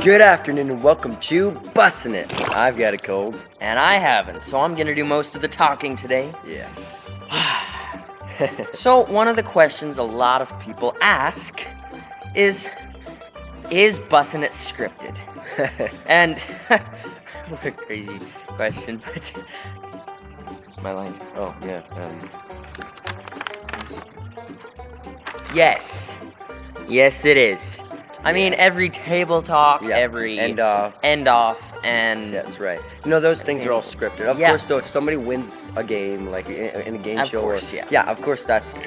Good afternoon and welcome to Busn'it. I've got a cold. And I haven't, so I'm gonna do most of the talking today. Yes. So, one of the questions a lot of people ask is Bussn'it scripted? And, what a crazy question, but... My line. Oh, yeah. Yes. Yes, it is. I mean, every table talk, Yeah. every... End off. End off, and... That's right. You know, those things are all scripted. Of course, though, if somebody wins a game, like in a game show, course, yeah. Yeah, of course, that's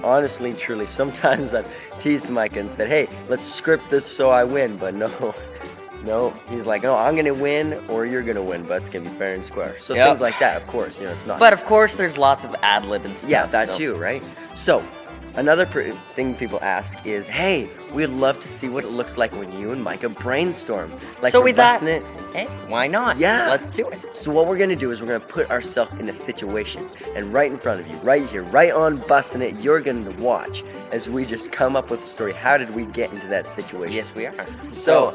honestly, truly. Sometimes I've teased Micah and said, hey, let's script this so I win, but no. No, he's like, no, I'm gonna win or you're gonna win, but it's gonna be fair and square. So Yep. things like that, of course, you know, it's not. But of course, there's lots of ad-lib and stuff. Yeah, that so. too, right? So, another thing people ask is, hey, we'd love to see what it looks like when you and Micah brainstorm. Like So for we thought, Busn'it. hey, why not? Yeah. Let's do it. So what we're gonna do is we're gonna put ourselves in a situation, and right in front of you, right here, right on Busn'it, you're gonna watch as we just come up with a story. How did we get into that situation? Yes, we are. So,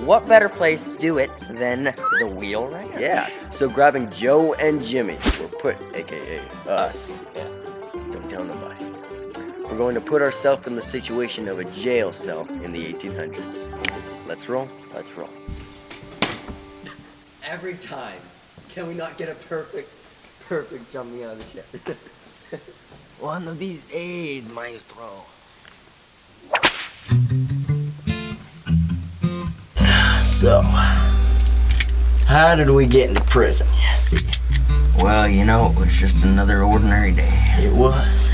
what better place to do it than the wheel right now? yeah. So grabbing Joe and Jimmy, aka us. Yeah. Don't tell nobody. We're going to put ourselves in the situation of a jail cell in the 1800s. Let's roll. Let's roll. Every time, can we not get a perfect jumping out of the chair? One of these days, maestro. So, how did we get into prison? Yeah, see. Well, you know, it was just another ordinary day. It was.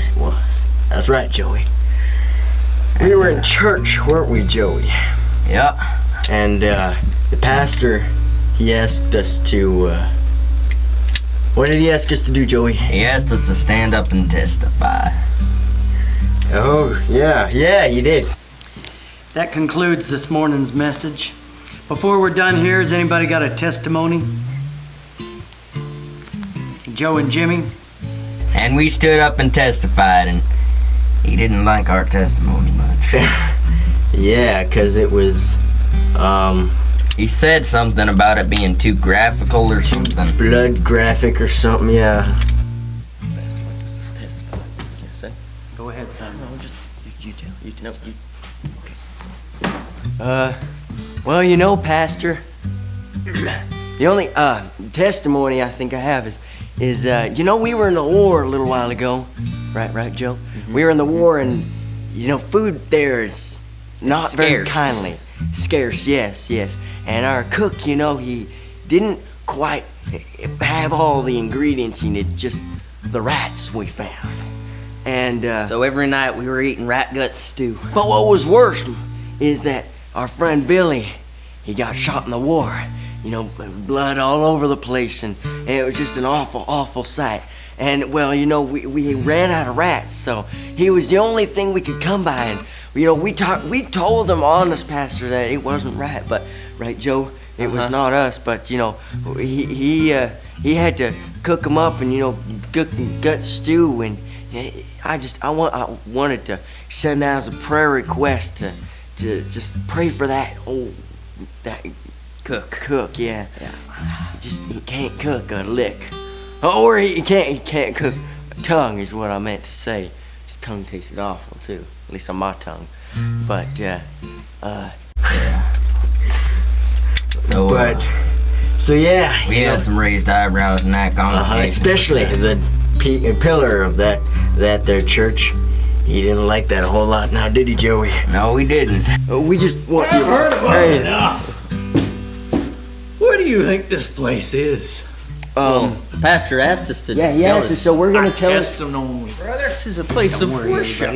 That's right, Joey. We were in church, weren't we, Joey? Yeah. And the pastor, he asked us to, what did he ask us to do, Joey? He asked us to stand up and testify. Oh, yeah, he did. That concludes this morning's message. Before we're done here, has anybody got a testimony? Joe and Jimmy? And we stood up and testified, and he didn't like our testimony much. Yeah, 'cause it was, He said something about it being too graphical or something. blood graphic or something, yeah. Go ahead, son. Well, you know, Pastor, the only testimony I think I have is you know, we were in the war a little while ago, right, Joe? Mm-hmm. We were in the war, and you know, food there is not very kindly scarce. Yes, and our cook, you know, he didn't quite have all the ingredients he needed, just the rats we found, and So every night we were eating rat gut stew. but what was worse is that our friend Billy, he got shot in the war. You know, blood all over the place, and it was just an awful sight. And, well, you know, we ran out of rats, so he was the only thing we could come by. And, you know, we told him, honest, Pastor, that it wasn't right. But, right, Joe, it was not us. But, you know, he had to cook them up and, you know, gut stew. And I wanted to send that as a prayer request to just pray for that cook, yeah. He can't cook a lick, or he can't cook a tongue is what I meant to say. His tongue tasted awful too, at least on my tongue. But so yeah, We had some raised eyebrows in that congregation. especially the pillar of that their church. He didn't like that a whole lot. Now, did he, Joey? No, we didn't. We just want I've heard about Hey. enough. What do you think this place is? Pastor asked us to Yeah, he tell asked us, us. so we're gonna tell us. Testimony. Brother, this is a place of worship.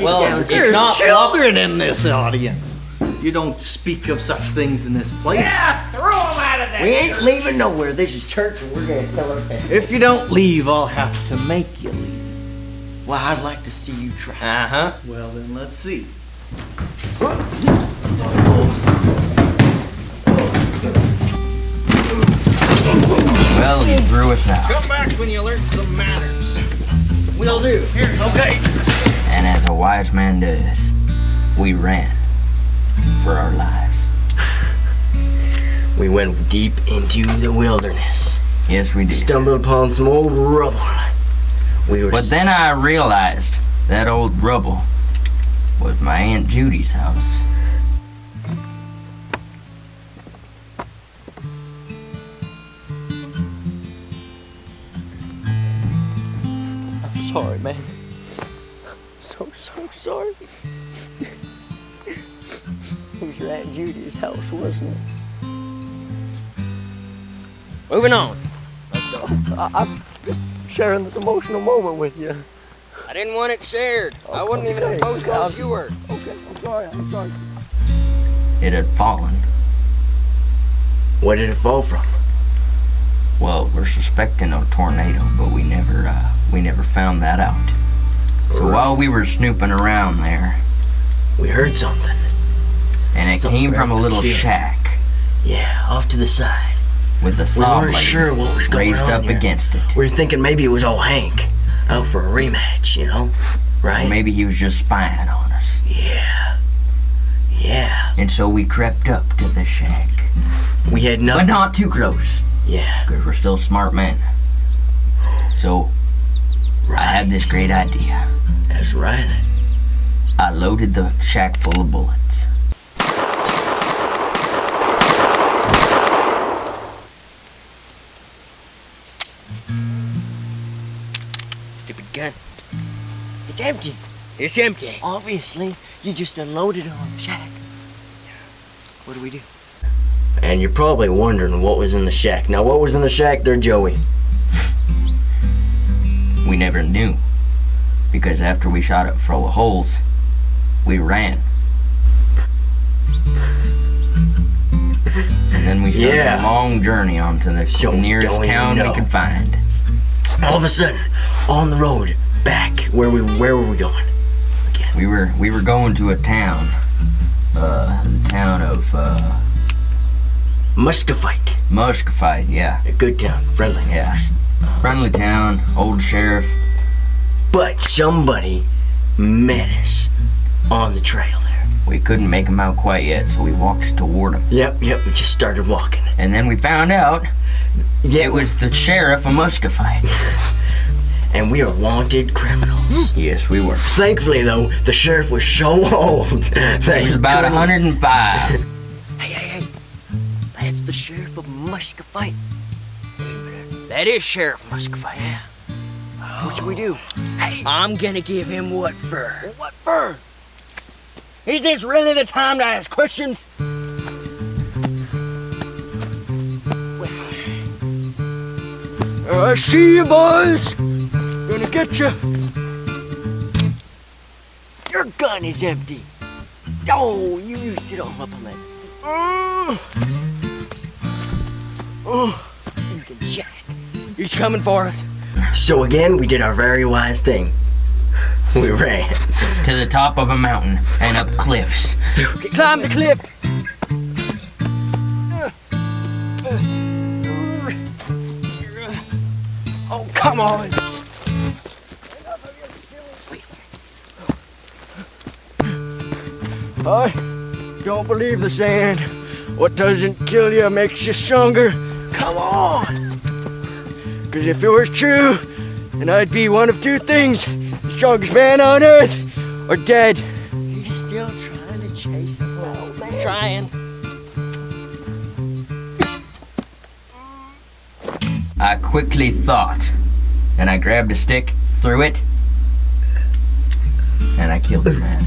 Well, There's it's not children in this audience. You don't speak of such things in this place. We ain't leaving nowhere. This is church, and we're gonna tell our family. If you don't leave, I'll have to make you leave. Well, I'd like to see you try. Uh-huh. Well, then let's see. Well, he threw us out. Come back when you learn some manners. Will do. Here. Okay. And as a wise man does, we ran for our lives. We went deep into the wilderness. Yes, we did. Stumbled upon some old rubble. But then I realized that old rubble was my Aunt Judy's house. I'm sorry, man. So sorry. It was your Aunt Judy's house, wasn't it? Moving on. Let's go. I'm just sharing this emotional moment with you. I didn't want it shared. I wasn't even as close as you were. Okay, I'm sorry. It had fallen. What did it fall from? Well, we're suspecting a tornado, but we never found that out. So while we were snooping around there, We heard something. and it Something came from a right little here. shack Yeah, off to the side. with a We saw weren't blade sure what was going raised on up here. against it. We were thinking maybe it was old Hank out for a rematch, you know? Right? Or maybe he was just spying on us. Yeah. And so we crept up to the shack. We had But nothing. not too close, Yeah. because we're still smart men. So I had this great idea. That's right. I loaded the shack full of bullets. Stupid gun. It's empty. It's empty. Obviously, you just unloaded it on the shack. What do we do? And you're probably wondering what was in the shack. Now, what was in the shack there, Joey? We never knew. Because after we shot it full of holes, we ran. And then we started Yeah. a long journey onto the Don't nearest even town we know. could find. All of a sudden, on the road, back, where were we going? Again. We were going to a town. The town of Muscovite. Muscovite, yeah. A good town, friendly. Yeah. Friendly town, old sheriff. But somebody met us on the trail there. We couldn't make him out quite yet, so we walked toward him. Yep, we just started walking. And then we found out Yeah, it was the sheriff of Muscovite. and we are wanted criminals. Yes, we were. Thankfully, though, the sheriff was so old that He was about 105. Hey, that's the sheriff of Muscovite. That is Sheriff Muscovite. Yeah. What should we do? Hey, I'm gonna give him what for. what for? Is this really the time to ask questions? I see you, boys. Gonna get you. Your gun is empty. Oh, you used it all up on that. You can jack. He's coming for us. So again, we did our very wise thing. We ran. To the top of a mountain and up cliffs. Climb the cliff. Oh, come on. I don't believe the saying, what doesn't kill you makes you stronger. Come on. Because if it was true, then I'd be one of two things. The strongest man on earth or dead. He's still trying to chase us now. Trying. I quickly thought, and I grabbed a stick, threw it, and I killed the man.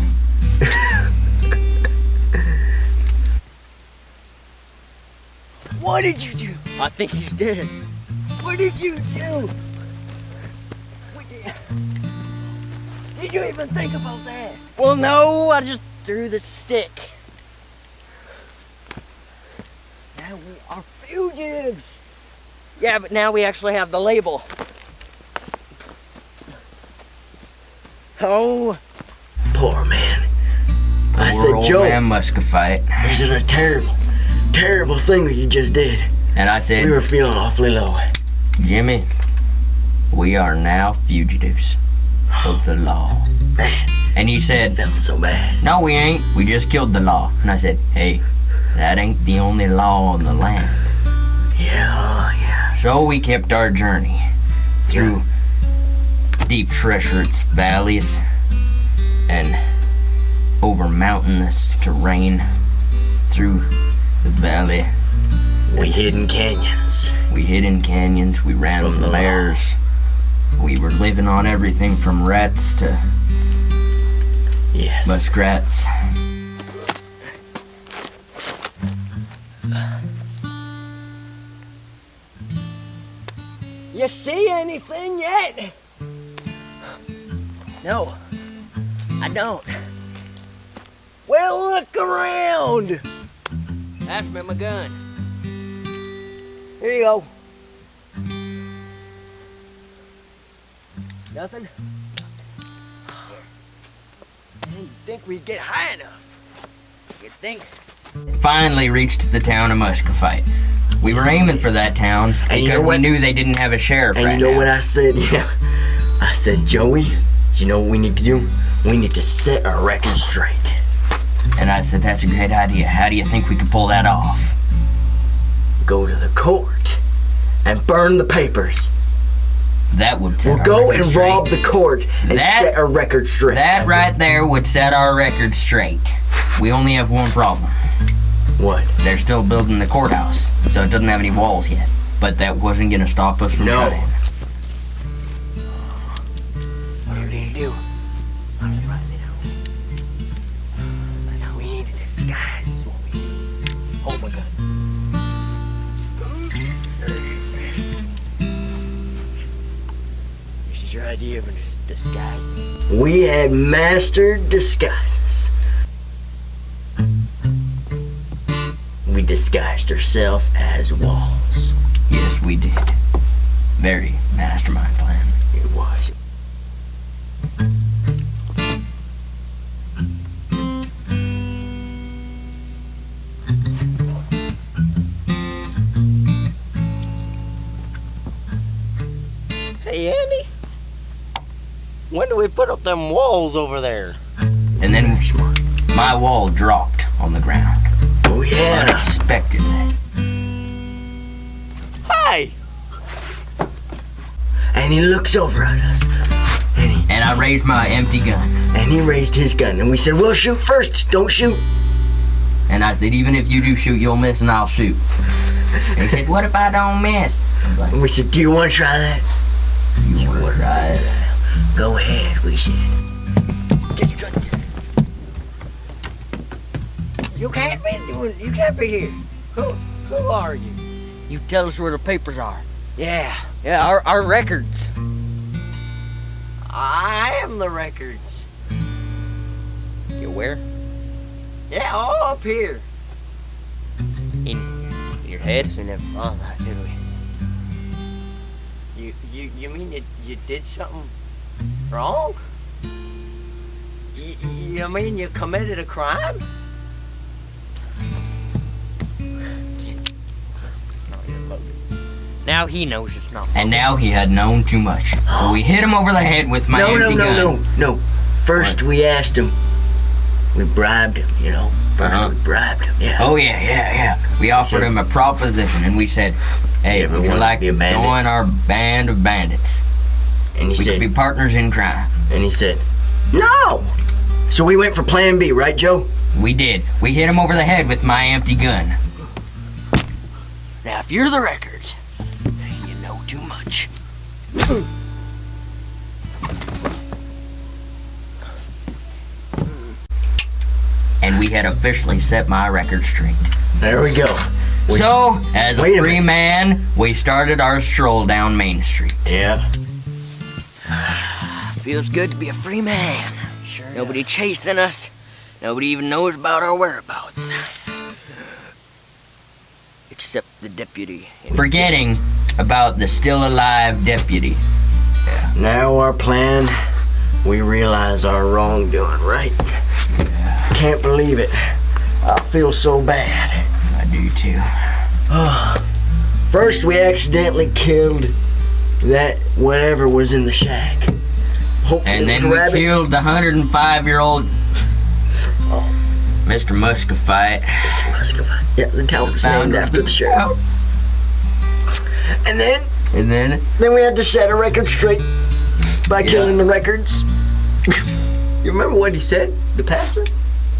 What did you do? I think he's dead. What did you do? Did you even think about that? Well, no, I just threw the stick. Now we are fugitives. Yeah, but now we actually have the label. Oh, poor man. I Poor said, old Joe, man Muscovite. this is a terrible thing that you just did. And I said, We were feeling awfully low. Jimmy, we are now fugitives of the law. Man, And he I said, felt so bad. no, we ain't. We just killed the law. And I said, hey, that ain't the only law on the land. Yeah. So we kept our journey through deep treacherous valleys and over mountainous terrain through the valley. We hid in canyons. We hid in canyons, we ran from bears. We were living on everything from rats to muskrats. You see anything yet? No, I don't. Well, look around. Pass me my gun. Here you go. Nothing? You think we'd get high enough? You think? Finally reached the town of Muscovite. We were aiming for that town because we knew they didn't have a sheriff right now. And you know what I said? Yeah. I said, Joey, you know what we need to do? We need to set our record straight. And I said, that's a great idea. How do you think we could pull that off? Go to the court and burn the papers. That would set We'll our go record and straight. rob the court and set our record straight. That right there would set our record straight. We only have one problem. What? They're still building the courthouse, so it doesn't have any walls yet. But that wasn't gonna stop us from trying. What are we gonna do? We need to disguise is what we do. Hold my gun. This is your idea of a disguise? We had mastered disguises. We disguised ourselves as walls. Yes, we did. Very mastermind plan. It was. Hey, Andy. When do we put up them walls over there? And then my wall dropped on the ground. Oh, yeah. Unexpectedly. Hi! And he looks over at us. And I raised my empty gun. And he raised his gun. And we said, we'll shoot first. Don't shoot. And I said, even if you do shoot, you'll miss and I'll shoot. And he said, what if I don't miss? And we said, do you want to try that? You want to try it? Go ahead, we said. Get your gun. You can't be here. Who are you? You tell us where the papers are. Yeah, our records. I am the records. You where? Yeah, all up here. In your head? We never thought of that, did we? You mean you did something wrong? You mean you committed a crime? Now he knows it's not. And now he had known too much. So we hit him over the head with my empty gun. No. First we asked him. We bribed him, you know. First we bribed him, yeah. Oh yeah. We offered him a proposition and we said, hey, would you like to join our band of bandits? And he We said, could be partners in crime. and he said, no! So we went for plan B, right, Joe? We did. We hit him over the head with my empty gun. Now, if you're the records, you know too much. And we had officially set my record straight. There we go. So, as a Wait a free minute. man, we started our stroll down Main Street. Yeah. Feels good to be a free man. Sure. Nobody chasing us. Nobody even knows about our whereabouts. Except the deputy. Forgetting about the still alive deputy. Now our plan, we realize our wrongdoing, right? Can't believe it. I feel so bad. I do too. First, we accidentally killed that whatever was in the shack. Hopefully And it was then a we rabbit. killed the 105-year-old Mr. Muscovite. Mr. Muscovite. Yeah, the town was named founder of after the the sheriff. And then And then we had to set a record straight by killing the records. You remember what he said, the pastor,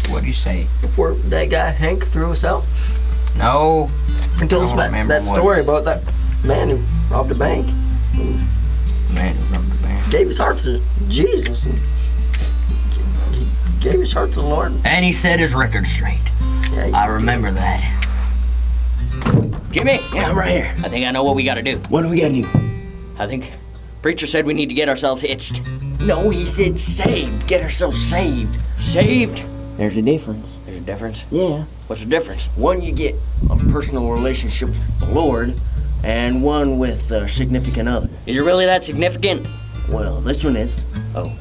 what'd you say? before that guy Hank threw us out? No. And told us I don't about remember that what story he said. about that man who robbed a bank. Man, remember the band. Gave his heart to Jesus and he gave his heart to the Lord. And he set his record straight. Yeah, he I did. remember that. Jimmy, Yeah, I'm right here. I think I know what we gotta do. What do we gotta do? I think preacher said we need to get ourselves hitched. No, he said saved. Get ourselves saved. Saved. There's a difference. There's a difference. Yeah. What's the difference? One, you get a personal relationship with the Lord, and one with a significant other. Is it really that significant? Well, this one is. Oh.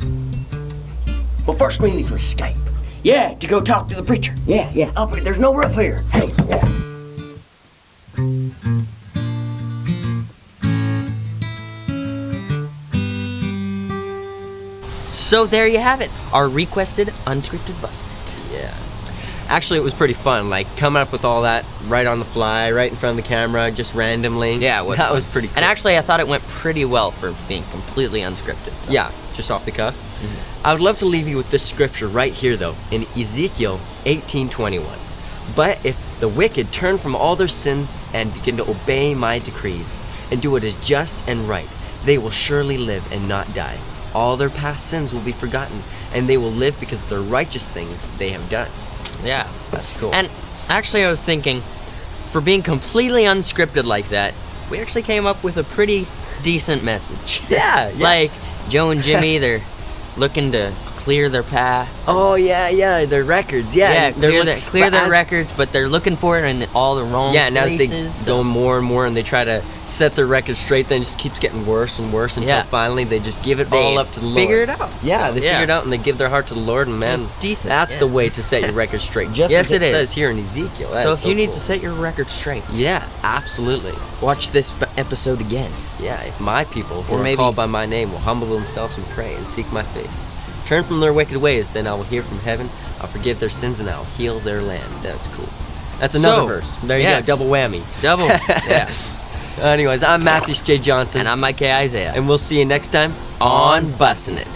Well, first we need to escape. Yeah, to go talk to the preacher. Yeah. Up here. There's no roof here. Hey. Yeah. So there you have it. Our requested unscripted Bussn'it. Yeah. Actually, it was pretty fun, like coming up with all that right on the fly, right in front of the camera, just randomly. Yeah, it was That fun. was pretty cool. And actually, I thought it went pretty well for being completely unscripted. So. Yeah, just off the cuff. Mm-hmm. I would love to leave you with this scripture right here, though, in Ezekiel 18:21. But if the wicked turn from all their sins and begin to obey my decrees and do what is just and right, they will surely live and not die. All their past sins will be forgotten, and they will live because of the righteous things they have done. Yeah. That's cool. And actually, I was thinking, for being completely unscripted like that, we actually came up with a pretty decent message. yeah. Like, Joe and Jimmy, they're looking to clear their path. Oh yeah, their records. Yeah, Yeah, and they're clear but their as- records, but they're looking for it in all the wrong Yeah, and as they places. go more and more, and they try to set their record straight, then it just keeps getting worse and worse until Yeah. finally they just give it They all up to the Lord. figure it out. Yeah, So, they yeah. figure it out and they give their heart to the Lord, and man, Decent, that's yeah. the way to set your record straight. Just Yes, as it is. says here in Ezekiel. That So is if you need cool. to set your record straight, Yeah, absolutely. watch this episode again. Yeah, if my people who Or are maybe- called by my name will humble themselves and pray and seek my face, turn from their wicked ways, then I will hear from heaven, I'll forgive their sins, and I'll heal their land. That's cool. That's another So, verse. There you yes. go, double whammy. Double. Yeah. Anyways, I'm Matthias J. Johnson, And I'm Mike K. Isaiah. and we'll see you next time on Bussn'it.